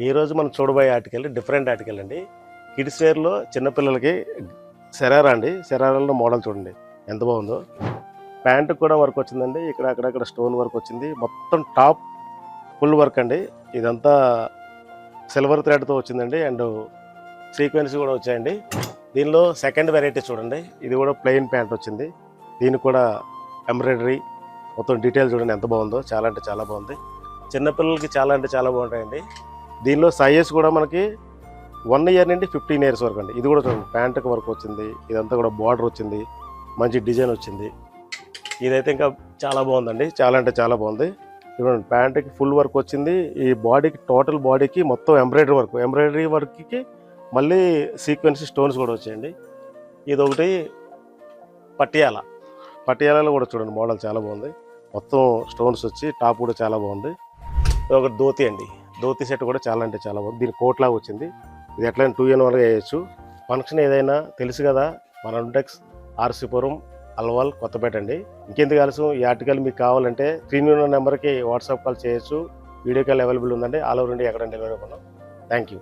ఈరోజు మనం చూడబోయే ఆర్టికల్ డిఫరెంట్ ఆర్టికల్ అండి. కిడ్స్ వేర్లో చిన్నపిల్లలకి శరారా అండి. శరారాలో మోడల్ చూడండి ఎంత బాగుందో. ప్యాంటు కూడా వర్క్ వచ్చిందండి. ఇక్కడ అక్కడక్కడ స్టోన్ వర్క్ వచ్చింది. మొత్తం టాప్ ఫుల్ వర్క్ అండి. ఇదంతా సిల్వర్ థ్రెడ్తో వచ్చిందండి. అండ్ సీక్వెన్స్ కూడా వచ్చాయండి. దీనిలో సెకండ్ వెరైటీ చూడండి. ఇది కూడా ప్లెయిన్ ప్యాంట్ వచ్చింది. దీనికి కూడా ఎంబ్రాయిడరీ మొత్తం డీటెయిల్ చూడండి ఎంత బాగుందో. చాలా అంటే చాలా బాగుంది. చిన్నపిల్లలకి చాలా అంటే చాలా బాగుంటాయండి. దీనిలో సైజెస్ కూడా మనకి 1 ఇయర్ నుండి 15 ఇయర్స్ వరకు అండి. ఇది కూడా చూడండి ప్యాంటుకి వర్క్ వచ్చింది. ఇదంతా కూడా బార్డర్ వచ్చింది. మంచి డిజైన్ వచ్చింది. ఇదైతే ఇంకా చాలా బాగుందండి. చాలా అంటే చాలా బాగుంది. చూడండి ప్యాంటుకి ఫుల్ వర్క్ వచ్చింది. ఈ బాడీకి టోటల్ బాడీకి మొత్తం ఎంబ్రాయిడరీ వర్క్కి మళ్ళీ సీక్వెన్స్ స్టోన్స్ కూడా వచ్చాయండి. ఇది ఒకటి పటియాలలో కూడా చూడండి మోడల్ చాలా బాగుంది. మొత్తం స్టోన్స్ వచ్చి టాప్ కూడా చాలా బాగుంది. ఇది ఒకటి ధోతి అండి. ధోతి సెట్ కూడా చాలా అంటే చాలా బాగుంది. దీని కోట్ లాగా వచ్చింది. ఇది ఎట్లయినా 2 in 1గా వేయచ్చు. ఫంక్షన్ ఏదైనా తెలుసు కదా, మన రుంటెక్స్ ఆర్సీపురం అల్వాల్ కొత్తపేట అండి. ఇంకెందుకు ఆలస్యం, ఈ ఆర్టికల్ మీకు కావాలంటే స్క్రీన్ నెంబర్కి వాట్సాప్ కాల్ చేయొచ్చు. వీడియో కాల్ అవైలబుల్ ఉందండి. ఆల్ ఓవర్ ఇండియా ఎక్కడ డెలివరీ ఇవ్వను. Thank you.